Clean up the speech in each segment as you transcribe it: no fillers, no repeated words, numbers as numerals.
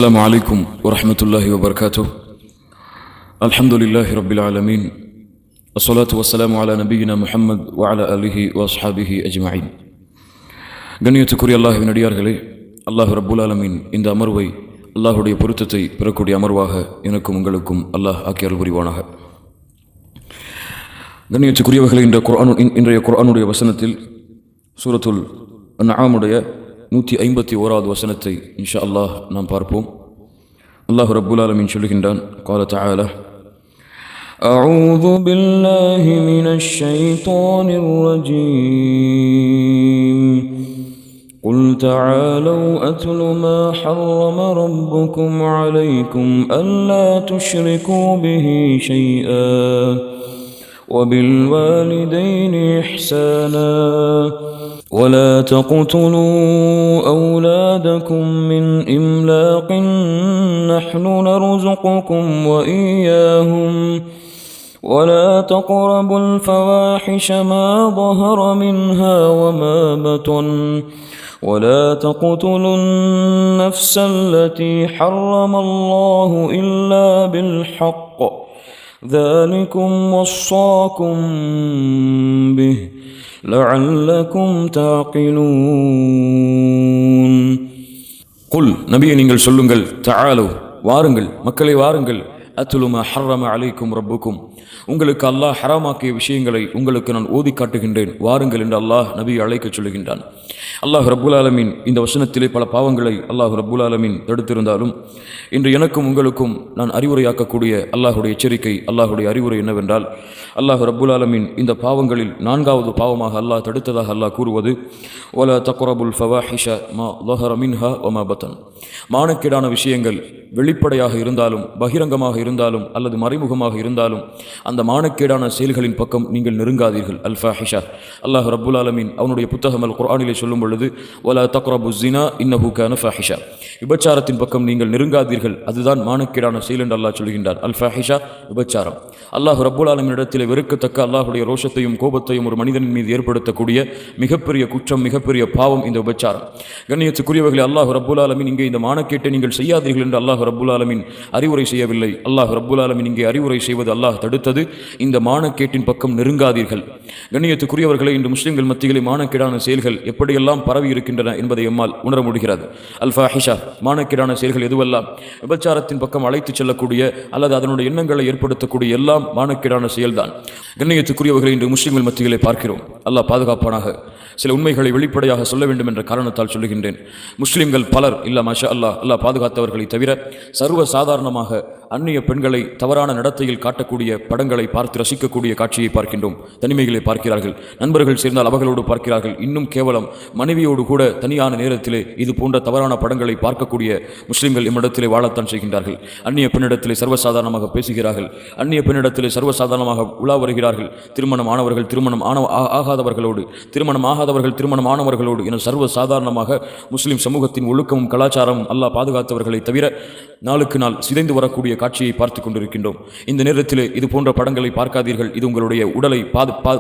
السلام عليكم ورحمة الله وبركاته. الحمد لله رب العالمين، الصلاة والسلام على نبينا محمد وعلى آله وأصحابه أجمعين. கண்ணியத்துக்குரிய அல்லாஹ்வின் அடியார்களே, அல்லாஹ் ரப்புல் ஆலமீன் இந்த அமர்வை அல்லாஹுடைய பொருத்தத்தை பெறக்கூடிய அமர்வாக எனக்கும் உங்களுக்கும் அல்லாஹ் ஆக்கி அருள் புரிவானாக. கண்ணியத்துக்குரியவர்களே, இன்றைய குர்ஆனுடைய வசனத்தில் சூரத்துல் அன்ஆமுடைய 151வது வசனத்தை இன்ஷா அல்லாஹ் நாம் பார்ப்போம். அல்லாஹ் ரப்புல் ஆலமீன் சொல்லுகின்றான், قال تعالى: أعوذ بالله من الشيطان الرجيم قل تعالوا أتل ما حرم ربكم عليكم ألا تشركوا به شيئا وبالوالدين إحسانا ولا تقتلوا أولادكم من إملاق نحن نرزقكم وإياهم ولا تقربوا الفواحش ما ظهر منها وما بطن ولا تقتلوا النفس التي حرم الله إلا بالحق ذلكم وصاكم به لعلكم تعقلون. குல், நபியை நீங்கள் சொல்லுங்கள், தஆலு, வாருங்கள், மக்களை வாருங்கள், அத்லு மா ஹர்ரம அலைக்கும் ரப்புக்கும், உங்களுக்கு அல்லாஹ் ஹராமாக்கிய விஷயங்களை உங்களுக்கு நான் ஓதி காட்டுகின்றேன், வாருங்கள் என்று அல்லாஹ் நபியை அழைக்க சொல்லுகின்றான். அல்லாஹ் ரப்புல் ஆலமீன் இந்த வசனத்திலே பல பாவங்களை அல்லாஹ் ரப்புல் ஆலமீன் தடுத்திருந்தாலும் இன்று எனக்கும் உங்களுக்கும் நான் அறிவுரையாக்கக்கூடிய அல்லாஹுடைய எச்சரிக்கை, அல்லாஹுடைய அறிவுரை என்னவென்றால், அல்லாஹ் ரப்புல் ஆலமீன் இந்த பாவங்களில் 4வது பாவமாக அல்லாஹ் தடுத்ததாக அல்லாஹ் கூறுவது, வலா தக்ரபுல் ஃபவாஹிஷ மா ظஹர மின்ஹா வமா பத்தன், மானக்கேடான விஷயங்கள் வெளிப்படையாக இருந்தாலும் பகிரங்கமாக இருந்தாலும் அல்லது மறைமுகமாக இருந்தாலும் அந்த மானக்கேடான செயல்களின் பக்கம் நீங்கள் நெருங்காதீர்கள். அல் ஃபாஹிஷா, அல்லாஹ் ரப்புல் ஆலமீன் அவனுடைய புத்தகம் அல் குர்ஆனிலே சொல்லும் பொழுது, வலா தக்ரபு ஸினா இன்னஹு கான ஃபாஹிஷா, விபச்சாரத்தின் பக்கம் நீங்கள் நெருங்காதீர்கள், அதுதான் மானக்கேடான செயல் என்று அல்லாஹ் சொல்கின்றார். அல் ஃபாஹிஷா, விபச்சாரம். அல்லாஹ் ரப்புல் ஆலமீன் இடத்திலே வெறுக்கத்தக்க அல்லாஹுடைய ரோஷத்தையும் கோபத்தையும் ஒரு மனிதனின் மீது ஏற்படுத்தக்கூடிய மிகப்பெரிய குற்றம், மிகப்பெரிய பாவம் இந்த விபச்சாரம். கண்ணியத்துக்குரியவர்களே, அல்லாஹ் ரப்புல் ஆலமீன் இங்கே இந்த மானக்கேட்டை நீங்கள் செய்யாதீர்கள் என்று அல்லாஹ் ரப்புல் ஆலமீன் அறிவுரை செய்யவில்லை. அல்லாஹ் ரப்புல் ஆலமீன் இங்கே அறிவுரை செய்வது, அல்லாஹ் தடுத்தது, இந்த மானக்கேட்டின் பக்கம் நெருங்காதீர்கள். கண்ணியத்துக்குரியவர்களே, இன்று முஸ்லிம்கள் மத்தியிலே மானக்கேடான செயல்கள் எப்படியெல்லாம் பரவி இருக்கின்றன என்பதை எம்மால் உணர முடிகிறது. அல் ஃபாஹிஷா, மானக்கேடான செயல்கள் எதுவெல்லாம் விபச்சாரத்தின் பக்கம் அழைத்து செல்லக்கூடிய அல்லது அதனுடைய எண்ணங்களை ஏற்படுத்தக்கூடிய எல்லாம் மானக்கேடான செயல்தான். கண்ணியத்துக்குரியவர்களை இன்று முஸ்லிம்கள் மத்தியிலே பார்க்கிறோம். அல்லாஹ் பாதுகாப்பானாக. சில உண்மைகளை வெளிப்படையாக சொல்ல வேண்டும் என்ற காரணத்தால் சொல்லுகின்றேன். முஸ்லிம்கள் பலர், இல்ல மாஷா அல்லாஹ், அல்லாஹ் பாதுகாத்தவர்களை தவிர சர்வ சாதாரணமாக அந்நிய பெண்களை தவறான நடத்தையில் காட்டக்கூடிய படங்களை பார்த்து ரசிக்கக்கூடிய காட்சியை பார்க்கின்றோம். தனிமைகளை பார்க்கிறார்கள், நண்பர்கள் சேர்ந்தால் அவர்களோடு பார்க்கிறார்கள், இன்னும் கேவலம் மனைவியோடு கூட தனியான நேரத்திலே இது போன்ற தவறான படங்களை பார்க்கக்கூடிய முஸ்லிம்கள் இம்மிடத்திலே வாழத்தான் செய்கின்றார்கள். அந்நிய பெண்ணிடத்திலே சர்வசாதாரணமாக பேசுகிறார்கள், அந்நிய பெண்ணிடத்திலே சர்வசாதாரணமாக உலா வருகிறார்கள். திருமணம் ஆனவர்கள் திருமணம் ஆகாதவர்களோடு, திருமணம் ஆகாதவர்கள் திருமணம் ஆனவர்களோடு என சர்வசாதாரணமாக முஸ்லிம் சமூகத்தின் ஒழுக்கமும் கலாச்சாரமும் அல்லாஹ் பாதுகாத்தவர்களை தவிர நாளுக்கு நாள் சிதைந்து வரக்கூடிய காட்சியை பார்த்து கொண்டிருக்கின்றோம். இந்த நேரத்தில் இது போன்ற படங்களை பார்க்காதீர்கள். இது உங்களுடைய உடலை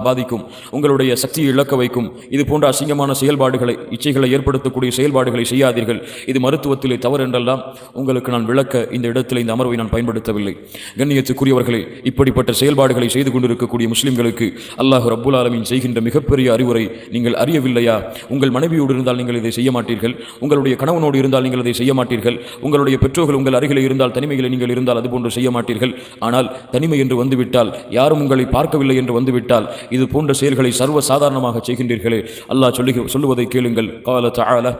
பாதிக்கும், உங்களுடைய சக்தியை இழக்க வைக்கும். இது போன்ற அசிங்கமான செயல்பாடுகளை, இச்சைகளை ஏற்படுத்தக்கூடிய செயல்பாடுகளை செய்யாதீர்கள். இது மருத்துவத்திலே தவறு என்றெல்லாம் உங்களுக்கு நான் விளக்க இந்த இடத்தில் இந்த அமர்வை நான் பயன்படுத்தவில்லை. கண்ணியத்துக்குரியவர்களே, இப்படிப்பட்ட செயல்பாடுகளை செய்து கொண்டிருக்கக்கூடிய முஸ்லிம்களுக்கு அல்லாஹ் ரப்புல் ஆலமீன் செய்கின்ற மிகப்பெரிய அறிவுரை, நீங்கள் அறியவில்லையா? உங்கள் மனைவியோடு இருந்தால் நீங்கள் இதை செய்ய மாட்டீர்கள், உங்களுடைய கணவனோடு இருந்தால் நீங்கள் இதை செய்ய மாட்டீர்கள், உங்களுடைய பெற்றோர்கள் உங்கள் அருகிலே இருந்தால், தனிமைகளை நீங்கள் இருந்தால் அதுபோன்று செய்ய மாட்டீர்கள். ஆனால் தனிமை என்று வந்துவிட்டால், யாரும் உங்களை பார்க்கவில்லை என்று வந்துவிட்டால், இது போன்ற செயல்களை சர்வ சாதாரணமாக செய்கின்றீர்களே. அல்லாஹ் சொல்லுவதை கேளுங்கள். قال تعالى: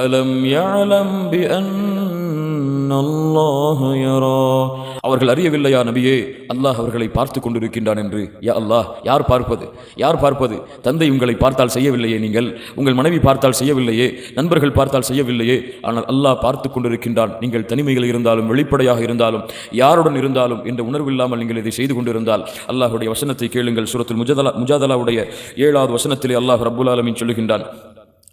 ألم يعلم بأن الله يرى, அவர்கள் அறியவில்லையா நபியே, அல்லாஹ் அவர்களை பார்த்து கொண்டிருக்கின்றான் என்று. யா அல்லாஹ், யார் பார்ப்பது? யார் பார்ப்பது? தந்தை உங்களை பார்த்தால் செய்யவில்லையே, நீங்கள் உங்கள் மனைவி பார்த்தால் செய்யவில்லையே, நண்பர்கள் பார்த்தால் செய்யவில்லையே, ஆனால் அல்லாஹ் பார்த்து கொண்டிருக்கின்றான். நீங்கள் தனிமைகள் இருந்தாலும் வெளிப்படையாக இருந்தாலும் யாருடன் இருந்தாலும் என்ற உணர்வில்லாமல் நீங்கள் இதை செய்து கொண்டிருந்தால் அல்லாஹுடைய வசனத்தை கேளுங்கள். சூரத்துல் முஜாதலாவுடைய 7வது வசனத்திலே அல்லாஹ் ரப்புல் ஆலமீன் சொல்லுகின்றான்,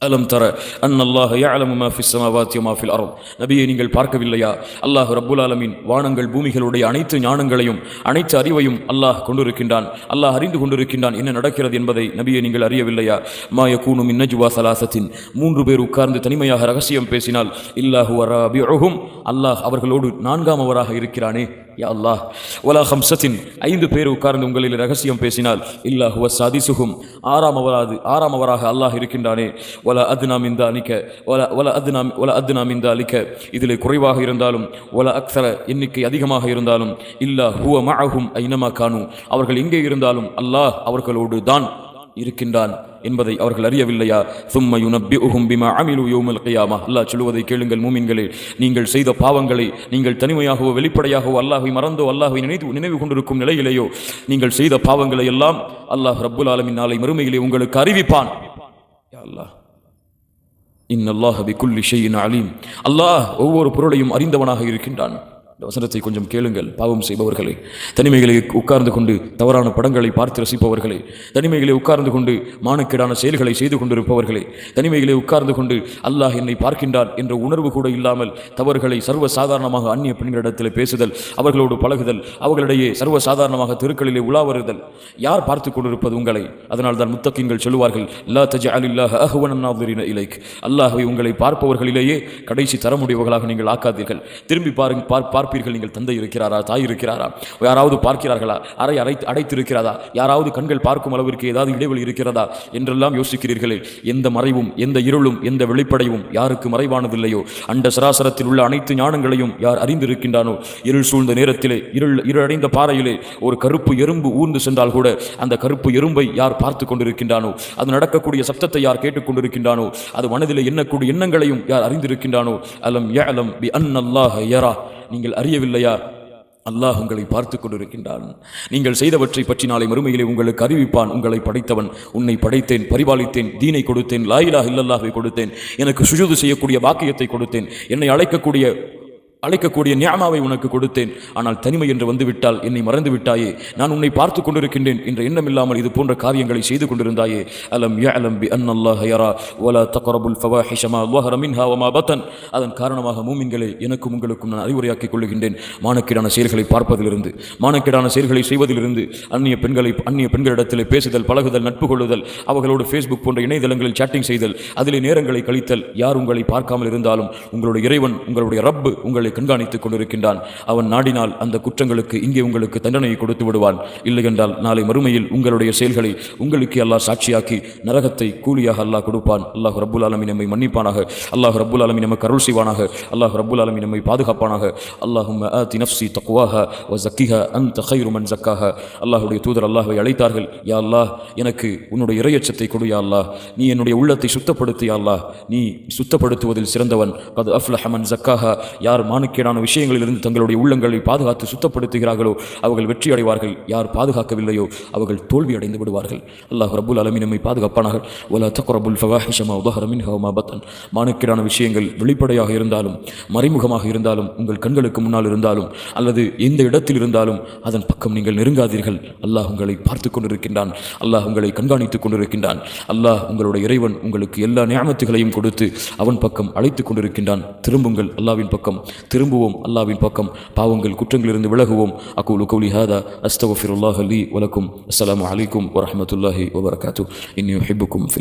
அலம் தர அன்னல்லாஹ யஅலமு மா ஃபிஸ் ஸமாவாத்தி வ மா ஃபில் அர்த். நபியே நீங்கள் பார்க்கவில்லையா, அல்லாஹ் ரப்புல் ஆலமீன் வானங்கள் பூமிகளுடைய அனைத்து ஞானங்களையும் அனைத்து அறிவையும் அல்லாஹ் கொண்டிருக்கின்றான், அல்லாஹ் அறிந்து கொண்டிருக்கின்றான் என்ன நடக்கிறது என்பதை நபியே நீங்கள் அறியவில்லையா. மா யகூனு மின் நஜ்வா ஸலாஸத்தின், 3 பேர் உட்கார்ந்து தனிமையாக ரகசியம் பேசினால் இல்லாஹு வ ராபிஉஹும், அல்லாஹ் அவர்களோடு 4ஆமவராக இருக்கிறானே யா அல்லாஹ். வலா ஹம்ஸத்தின், 5 பேர் உட்கார்ந்து உங்களில் ரகசியம் பேசினால் இல்லாஹு வ சாதிசுஹும், 6ஆமவராக அல்லாஹ் இருக்கின்றானே. வல அத்னா மின் தாலிக வல அத்னா மின் தாலிக, இதிலே குறைவாக இருந்தாலும் வல அக்ஸர, எண்ணிக்கை அதிகமாக இருந்தாலும் இல்லா ஹுவ மஅஹும் ஐனமா கானு, அவர்கள் எங்கே இருந்தாலும் அல்லாஹ் அவர்களோடு தான் இருக்கின்றான் என்பதை அவர்கள் அறியவில்லையா. சும்ம யுனப்பிஉஹும் பிமா அமிலு யௌமல் கியாமஹ். அல்லாஹ் சொல்வதை கேளுங்கள் மூமின்களே, நீங்கள் செய்த பாவங்களை நீங்கள் தனிமையாகவோ வெளிப்படையாகவோ அல்லாஹ்வை மறந்தோ அல்லாஹ்வை நினைவு கொண்டிருக்கும் நிலையிலேயோ நீங்கள் செய்த பாவங்களை எல்லாம் அல்லாஹ் ரப்புல் ஆலமீன் நாளை மறுமையிலே உங்களுக்கு அறிவிப்பான். யா அல்லாஹ், இன்னல்லாஹ பிகுல்லி ஷைஇன் அலீம். அல்லாஹ் ஒவ்வொரு பொருளையும் அறிந்தவனாக இருக்கின்றான். வசனத்தை கொஞ்சம் கேளுங்கள். பாவம் செய்பவர்களே, தனிமைகளை உட்கார்ந்து கொண்டு தவறான படங்களை பார்த்து ரசிப்பவர்களே, தனிமைகளை உட்கார்ந்து கொண்டு மானக்கேடான செயல்களை செய்து கொண்டிருப்பவர்களே, தனிமைகளை உட்கார்ந்து கொண்டு அல்லாஹ் என்னை பார்க்கின்றான் என்ற உணர்வு கூட இல்லாமல் தவறுகளை சர்வ சாதாரணமாக அந்நிய பெண்களிடத்தில் பேசுதல், அவர்களோடு பழகுதல், அவர்களிடையே சர்வ சாதாரணமாக தெருக்களிலே உலா வருதல், யார் பார்த்து கொண்டிருப்பது உங்களை? அதனால் தான் முத்தகீன்கள் சொல்லுவார்கள், லா தஜஅலில்லாஹ அஹ்வனன் நாஸிரின இலைக், அல்லாஹ்வை உங்களை பார்ப்பவர்களிலேயே கடைசி தரமுடையவர்களாக நீங்கள் ஆக்காதீர்கள். திரும்பி பார்ப்பீர்கள், நீங்கள் தந்தை இருக்கிறாரா, தாய் இருக்கிறாரா, யாராவது பார்க்கிறார்களா, அடைத்திருக்கிறதா, யாராவது கண்கள் பார்க்கும் அளவிற்கு ஏதாவது இடைவெளி இருக்கிறதா என்றெல்லாம் யோசிக்கிறீர்களே. எந்த மறைவும் எந்த இருளும் எந்த வெளிப்படையும் யாருக்கு மறைவானதில்லையோ, அண்ட சராசரத்தில் உள்ள அனைத்து ஞானங்களையும் யார் அறிந்திருக்கின்றானோ, இருள் சூழ்ந்த நேரத்திலே இருளடைந்த பாறையிலே ஒரு கருப்பு எறும்பு ஊர்ந்து சென்றால் கூட அந்த கருப்பு எறும்பை யார் பார்த்து கொண்டிருக்கின்றானோ, அது நடக்கக்கூடிய சப்தத்தை யார் கேட்டுக்கொண்டிருக்கின்றானோ, அது மனதிலே எண்ணக்கூடிய எண்ணங்களையும் யார் அறிந்திருக்கின்றானோ. அலம் யஅலம் பி அன்னல்லாஹ யரா, நீங்கள் அறியவில்லையா, அல்லாஹ் உங்களை பார்த்து கொண்டிருக்கின்றான். நீங்கள் செய்தவற்றை பற்றி நாளை மறுமையிலே உங்களுக்கு அறிவிப்பான். உங்களை படைத்தவன், உன்னை படைத்தேன், பரிபாலித்தேன், தீனை கொடுத்தேன், லா இலாஹ இல்லல்லாஹ்வை கொடுத்தேன், எனக்கு சுஜூது செய்யக்கூடிய பாக்கியத்தை கொடுத்தேன், என்னை அழைக்கக்கூடிய நியாமாவை உனக்கு கொடுத்தேன். ஆனால் தனிமை என்று வந்துவிட்டால் என்னை மறந்து விட்டாயே, நான் உன்னை பார்த்து கொண்டிருக்கின்றேன் என்ற எண்ணம் இல்லாமல் இது போன்ற காரியங்களை செய்து கொண்டிருந்தாயே. அலம் யஅலம் பி அன்னல்லாஹ யரா வலா தக்ரபுல் ஃபவாஹிஷ மா ظهر منها وما بطن. அதன் காரணமாக மூமின்களே, எனக்கும் உங்களுக்கும் நான் அறிவுரையாக்கிக் கொள்கின்றேன். மானக்கேடான செயல்களை பார்ப்பதிலிருந்து, மானக்கேடான செயல்களை செய்வதிலிருந்து, அந்நிய பெண்களிடத்தில் பேசுதல், பழகுதல், நட்பு கொள்ளுதல், அவர்களோடு ஃபேஸ்புக் போன்ற இணையதளங்களில் சாட்டிங் செய்தல், அதிலே நேரங்களை கழித்தல், யார் உங்களை பார்க்காமல் இருந்தாலும் உங்களுடைய இறைவன், உங்களுடைய ரப்பு உங்களை கண்காணித்துக் கொண்டிருக்கின்றான். அவன் நாடினால் அந்த குற்றங்களுக்கு இங்கே உங்களுக்கு தண்டனையை கொடுத்து விடுவான். இல்லை என்றால் நாளை மறுமையில் உங்களுடைய செயல்களை உங்களுக்கு அல்லாஹ் சாட்சியாக்கி நரகத்தை கூலியாக அல்லாஹ் கொடுப்பான். அல்லாஹ் ரப்புல் ஆலமீன் நம்மை மன்னிப்பானாக. அல்லாஹ் ரப்புல் ஆலமீன் நமக்கு அருள் செய்வானாக. அல்லாஹ் ரப்புல் ஆலமீன் நம்மை பாதுகாப்பானாக. அல்லாஹும்ம ஆதி நஃப்ஸி தக்வாஹா வ ஸக்கிஹா அன்த கைரு மன் ஸக்காஹா. அல்லாஹ்வுடைய தூதர் அல்லாஹ்வை அழைத்தார்கள், யா அல்லாஹ், எனக்கு உன்னுடைய இறையச்சத்தை கொடு யா அல்லாஹ், நீ என்னுடைய உள்ளத்தை சுத்தப்படுத்து யா அல்லாஹ், நீ சுத்தப்படுத்துவதில் சிறந்தவன். கத் அஃப்லஹ மன் ஸக்காஹா, யார் மானக்கேடான விஷயங்களிலிருந்து தங்களுடைய உள்ளங்களை பாதுகாத்து சுத்தப்படுத்துகிறார்களோ அவர்கள் வெற்றி அடைவார்கள். யார் பாதுகாக்கவில்லையோ அவர்கள் தோல்வி அடைந்து விடுவார்கள். அல்லாஹ் ரப்புல் ஆலமீன் நம்மை பாதுகாப்பானாக. வலா தக்ரபுல் ஃபவாஹிஷ மா ظهر منها وما بطن. மானக்கேடான விஷயங்கள் வெளிப்படையாக இருந்தாலும் மறைமுகமாக இருந்தாலும் உங்கள் கண்களுக்கு முன்னால் இருந்தாலும் அல்லது எந்த இடத்தில் இருந்தாலும் அதன் பக்கம் நீங்கள் நெருங்காதீர்கள். அல்லாஹ் உங்களை பார்த்து கொண்டிருக்கின்றான். அல்லாஹ் உங்களை கண்காணித்துக் கொண்டிருக்கின்றான். அல்லாஹ் உங்களுடைய இறைவன் உங்களுக்கு எல்லா நியாமத்துகளையும் கொடுத்து அவன் பக்கம் அழைத்துக் கொண்டிருக்கின்றான். திரும்புங்கள், அல்லாஹ்வின் பக்கம் திரும்புவோம், அல்லாஹ்வின் பக்கம் பாவங்கள் குற்றங்களிலிருந்து விலகுவோம். அகூலு கௌலி ஹாதா அஸ்தக்ஃபிருல்லாஹ லீ வ லக்கும். அஸ்ஸலாமு அலைக்கும் வ ரஹ்மத்துல்லாஹி வ பரகாத்துஹு. இன்னி உஹிப்புக்கும் ஃபில்